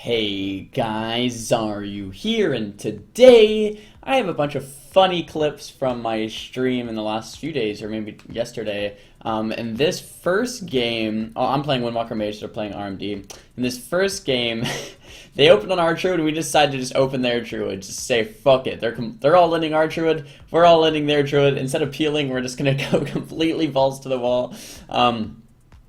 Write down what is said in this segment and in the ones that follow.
Hey guys, Xaryu here, and today I have a bunch of funny clips from my stream in the last few days, or maybe yesterday. In this first game, I'm playing Windwalker Mage, they're playing RMD. In this first game, they opened on our Druid, and we decided to just open their Druid, just say fuck it. They're all ending our Druid, we're all ending their Druid. Instead of peeling, we're just gonna go completely balls to the wall.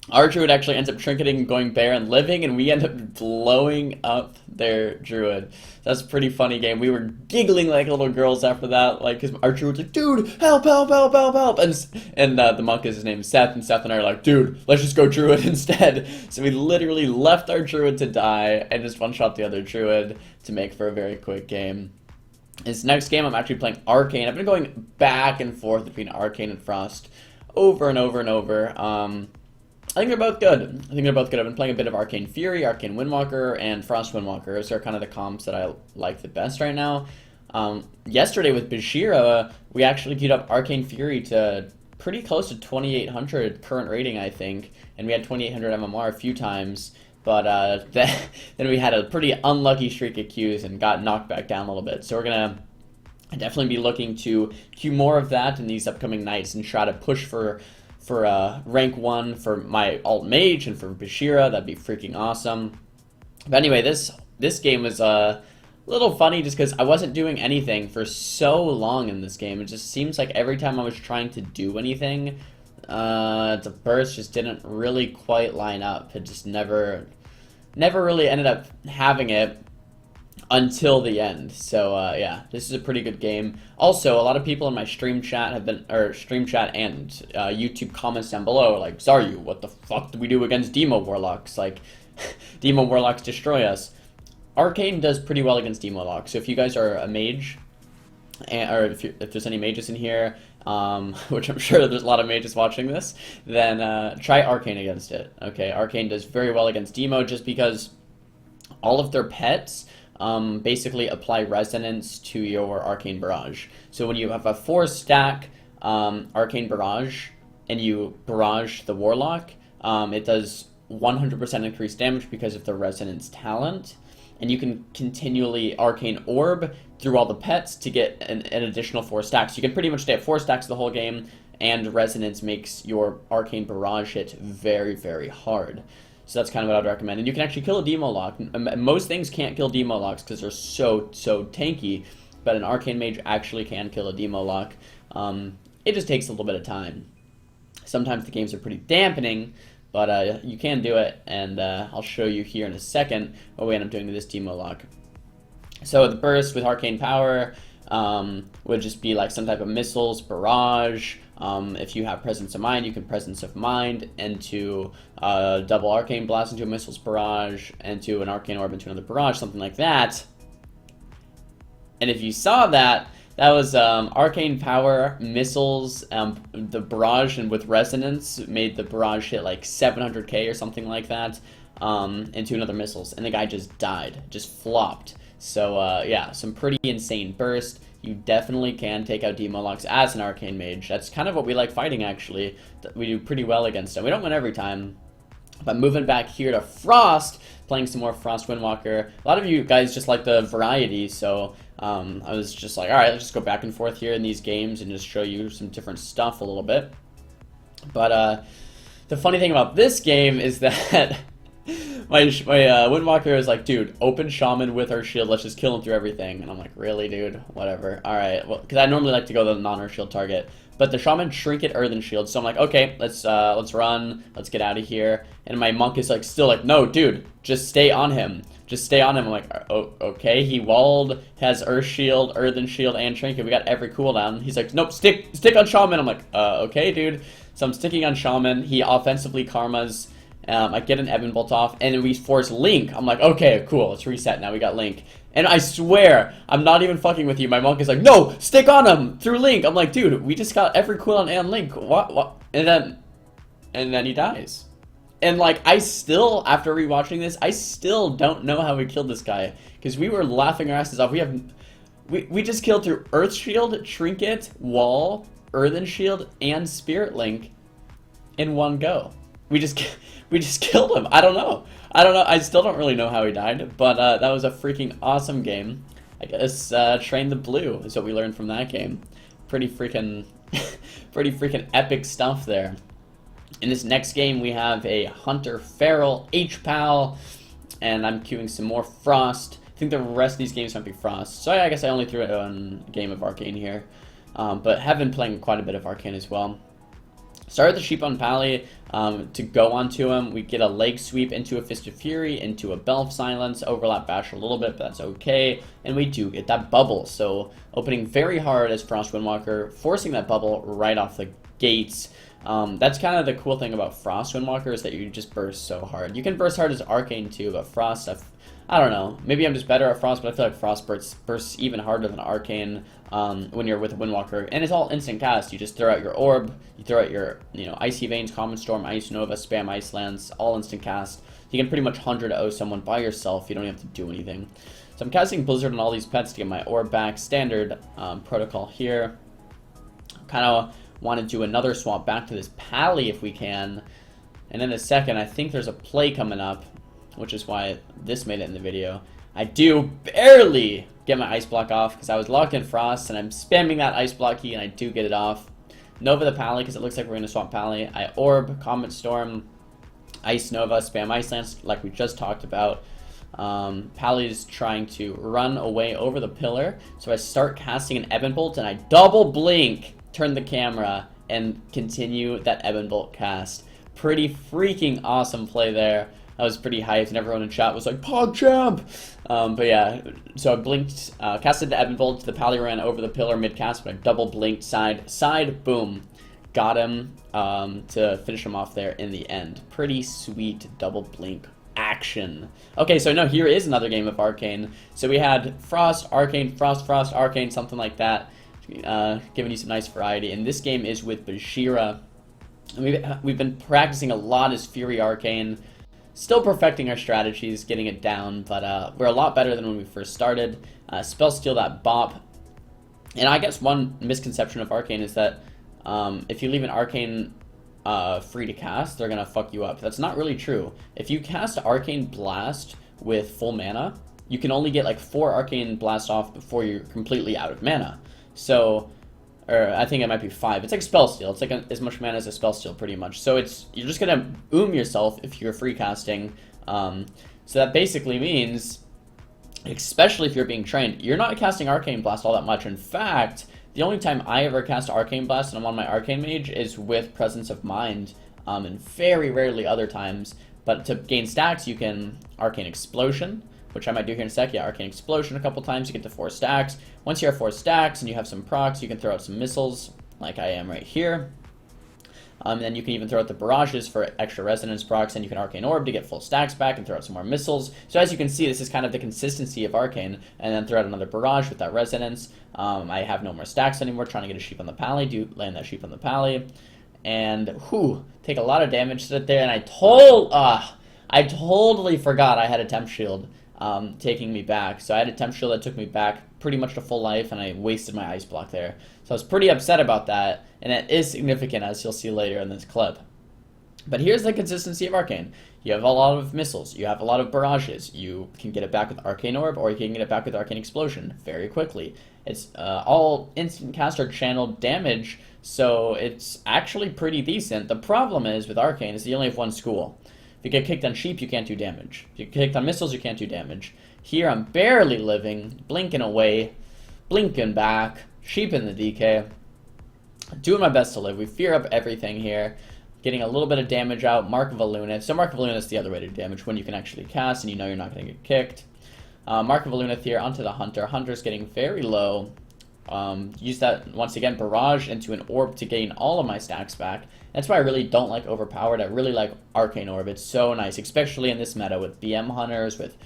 Our Druid actually ends up trinketing and going bear and living, and we end up blowing up their Druid. That's a pretty funny game. We were giggling like little girls after that, like, because our Druid's like, dude, help, help, help, help, help. And the monk is his name, Seth, and Seth and I are like, dude, let's just go Druid instead. So we literally left our Druid to die and just one-shot the other Druid to make for a very quick game. This next game, I'm actually playing Arcane. I've been going back and forth between Arcane and Frost over and over and over. I think they're both good. I've been playing a bit of Arcane Fury, Arcane Windwalker, and Frost Windwalker. Those are kind of the comps that I like the best right now. Yesterday with Bashira, we actually queued up Arcane Fury to pretty close to 2,800 current rating, I think. And we had 2,800 MMR a few times. But then we had a pretty unlucky streak of queues and got knocked back down a little bit. So we're going to definitely be looking to queue more of that in these upcoming nights and try to push for rank 1 for my alt mage and for Bashira. That'd be freaking awesome. But anyway, this game was a little funny just because I wasn't doing anything for so long in this game. It just seems like every time I was trying to do anything, the burst just didn't really quite line up. It just never really ended up having it until the end. So yeah, this is a pretty good game. Also, a lot of people in my stream chat and YouTube comments down below like, Xaryu, what the fuck do we do against Demo Warlocks? Like, Demo Warlocks destroy us. Arcane does pretty well against Demo Warlocks. So if you guys are a mage, or if there's any mages in here, which I'm sure there's a lot of mages watching this, then try Arcane against it. Okay, Arcane does very well against Demo just because all of their pets basically apply resonance to your Arcane Barrage. So when you have a 4-stack Arcane Barrage and you barrage the Warlock, it does 100% increased damage because of the resonance talent, and you can continually Arcane Orb through all the pets to get an additional 4 stacks. You can pretty much stay at 4 stacks the whole game, and resonance makes your Arcane Barrage hit very, very hard. So that's kind of what I'd recommend. And you can actually kill a Demo Lock. Most things can't kill Demo Locks because they're so tanky, but an Arcane Mage actually can kill a Demo Lock. It just takes a little bit of time. Sometimes the games are pretty dampening, but you can do it, and I'll show you here in a second what we end up doing to this Demo Lock. So the burst with Arcane Power would just be like some type of missiles, barrage. If you have Presence of Mind, you can Presence of Mind into double Arcane Blast into a Missiles Barrage, into an Arcane Orb into another Barrage, something like that. And if you saw that, that was Arcane Power, Missiles, the Barrage, and with Resonance made the Barrage hit like 700k or something like that, into another Missiles, and the guy just died, just flopped. So yeah, some pretty insane burst. You definitely can take out Demo Locks as an Arcane Mage. That's kind of what we like fighting, actually. We do pretty well against them. We don't win every time. But moving back here to Frost, playing some more Frost Windwalker. A lot of you guys just like the variety, so I was just like, alright, let's just go back and forth here in these games and just show you some different stuff a little bit. But the funny thing about this game is that my Windwalker is like, dude, open Shaman with her shield, let's just kill him through everything. And I'm like, really, dude? Whatever. Alright, well, because I normally like to go the non-Earth Shield target. But the Shaman Trinket Earthen Shield, so I'm like, okay, let's run, let's get out of here. And my monk is like, still like, no, dude, just stay on him. Just stay on him. I'm like, oh, okay, he walled, has Earth Shield, Earthen Shield, and Trinket. We got every cooldown. He's like, nope, stick on Shaman. I'm like, okay, dude. So I'm sticking on Shaman. He offensively karmas. I get an Ebon Bolt off, and we force Link. I'm like, okay, cool, let's reset now, we got Link. And I swear, I'm not even fucking with you, my monk is like, no, stick on him, through Link. I'm like, dude, we just got every cooldown and Link, what? And then he dies. And like, I still, after rewatching this, I still don't know how we killed this guy. Because we were laughing our asses off. We just killed through Earth Shield, Trinket, Wall, Earthen Shield, and Spirit Link in one go. we just we just killed him. I don't know. I don't know. I still don't really know how he died, but that was a freaking awesome game. I guess train the blue is what we learned from that game. Pretty freaking pretty freaking epic stuff there. In this next game, we have a Hunter Feral H-Pal, and I'm queuing some more Frost. I think the rest of these games might be Frost. So I guess I only threw it on a game of Arcane here, but have been playing quite a bit of Arcane as well. Started the Sheep on Pally to go onto him. We get a leg sweep into a Fist of Fury, into a Bell of Silence, overlap bash a little bit, but that's okay. And we do get that bubble. So opening very hard as Frost Windwalker, forcing that bubble right off the gates. That's kind of the cool thing about Frost Windwalker is that you just burst so hard. You can burst hard as Arcane too, but Frost, I don't know. Maybe I'm just better at Frost, but I feel like Frost bursts even harder than Arcane when you're with a Windwalker. And it's all instant cast. You just throw out your Orb, you throw out your Icy Veins, Common Storm, Ice Nova, spam Ice Lance, all instant cast. You can pretty much 100-0 someone by yourself. You don't have to do anything. So I'm casting Blizzard on all these pets to get my Orb back. Standard protocol here. Kind of want to do another swap back to this Pally if we can. And in a second, I think there's a play coming up, which is why this made it in the video. I do barely get my Ice Block off because I was locked in Frost, and I'm spamming that Ice Block key, and I do get it off. Nova the Pally because it looks like we're going to swap Pally. I Orb, Comet Storm, Ice Nova, spam Ice Lance like we just talked about. Pally's trying to run away over the pillar, so I start casting an Ebon Bolt, and I double blink, turn the camera, and continue that Ebon Bolt cast. Pretty freaking awesome play there. I was pretty hyped, and everyone in chat was like, PogChamp! But yeah, so I blinked, casted the Ebon Bolt, the Pally ran over the pillar mid-cast, but I double blinked side, boom. Got him to finish him off there in the end. Pretty sweet double blink action. Okay, so no, here is another game of Arcane. So we had Frost, Arcane, Frost, Arcane, something like that. Giving you some nice variety. And this game is with Bashira. And we've been practicing a lot as Fury Arcane. Still perfecting our strategies, getting it down, but we're a lot better than when we first started. Spell Steal that bop. And I guess one misconception of Arcane is that if you leave an Arcane free to cast, they're gonna fuck you up. That's not really true. If you cast Arcane Blast with full mana, you can only get like 4 Arcane Blast off before you're completely out of mana. So, or I think it might be 5. It's like Spell Steal. It's like as much mana as a Spell Steal, pretty much. So you're just gonna yourself if you're free casting. So that basically means, especially if you're being trained, you're not casting Arcane Blast all that much. In fact, the only time I ever cast Arcane Blast and I'm on my Arcane Mage is with Presence of Mind, and very rarely other times. But to gain stacks, you can Arcane Explosion, which I might do here in a sec. Yeah, Arcane Explosion a couple times, you get to 4 stacks. Once you have 4 stacks and you have some procs, you can throw out some missiles, like I am right here. And then you can even throw out the barrages for extra resonance procs, and you can Arcane Orb to get full stacks back and throw out some more missiles. So as you can see, this is kind of the consistency of Arcane, and then throw out another barrage with that resonance. I have no more stacks anymore, trying to get a sheep on the Pally, do land that sheep on the Pally. And, take a lot of damage sit there, and I totally forgot I had a temp shield taking me back. So I had a temp shield that took me back pretty much to full life, and I wasted my ice block there. So I was pretty upset about that, and that is significant, as you'll see later in this clip. But here's the consistency of Arcane. You have a lot of missiles, you have a lot of barrages, you can get it back with Arcane Orb, or you can get it back with Arcane Explosion very quickly. It's all instant cast or channeled damage, so it's actually pretty decent. The problem is, with Arcane, is you only have one school. If you get kicked on sheep, you can't do damage. If you get kicked on missiles, you can't do damage. Here, I'm barely living, blinking away, blinking back, sheep in the DK. Doing my best to live. We fear up everything here. Getting a little bit of damage out. Mark of Alunith. So Mark of Alunith is the other way to do damage, when you can actually cast and you know you're not going to get kicked. Mark of Alunith here onto the Hunter. Hunter's getting very low. Use that, once again, barrage into an orb to gain all of my stacks back. That's why I really don't like Overpowered. I really like Arcane Orb. It's so nice, especially in this meta with BM Hunters, with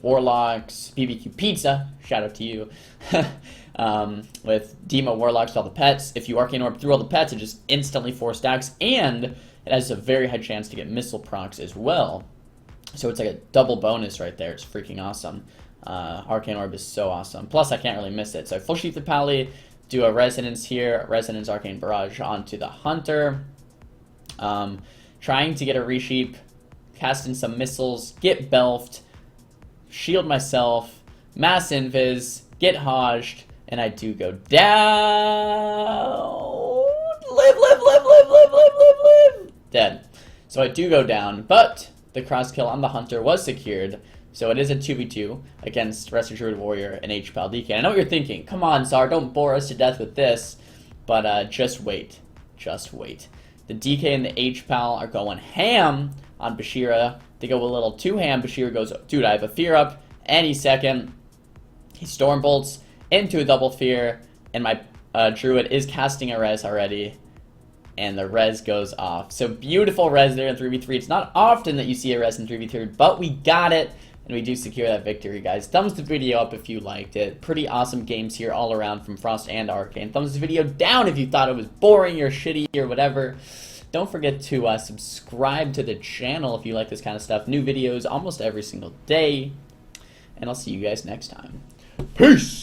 Warlocks, BBQ Pizza, shout out to you, with Demo Warlocks, all the pets. If you Arcane Orb through all the pets, it just instantly 4 stacks, and it has a very high chance to get missile procs as well. So it's like a double bonus right there. It's freaking awesome. Arcane Orb is so awesome. Plus, I can't really miss it. So I full sheath the Pally, do a Resonance here, Resonance Arcane Barrage onto the Hunter. Trying to get a resheep, cast in some missiles, get belfed, shield myself, mass invis, get hodged, and I do go down. Live. Dead. So I do go down, but the cross kill on the hunter was secured. So it is a 2v2 against Resto Druid Warrior and HPAL DK. I know what you're thinking. Come on, Zar, don't bore us to death with this. But just wait. Just wait. The DK and the HPAL are going ham on Bashira. They go a little too ham. Bashira goes, dude, I have a fear up any second. He storm bolts into a double fear, and my Druid is casting a res already. And the res goes off. So beautiful res there in 3v3. It's not often that you see a res in 3v3, but we got it. And we do secure that victory, guys. Thumbs the video up if you liked it. Pretty awesome games here all around from Frost and Arcane. Thumbs the video down if you thought it was boring or shitty or whatever. Don't forget to subscribe to the channel if you like this kind of stuff. New videos almost every single day. And I'll see you guys next time. Peace!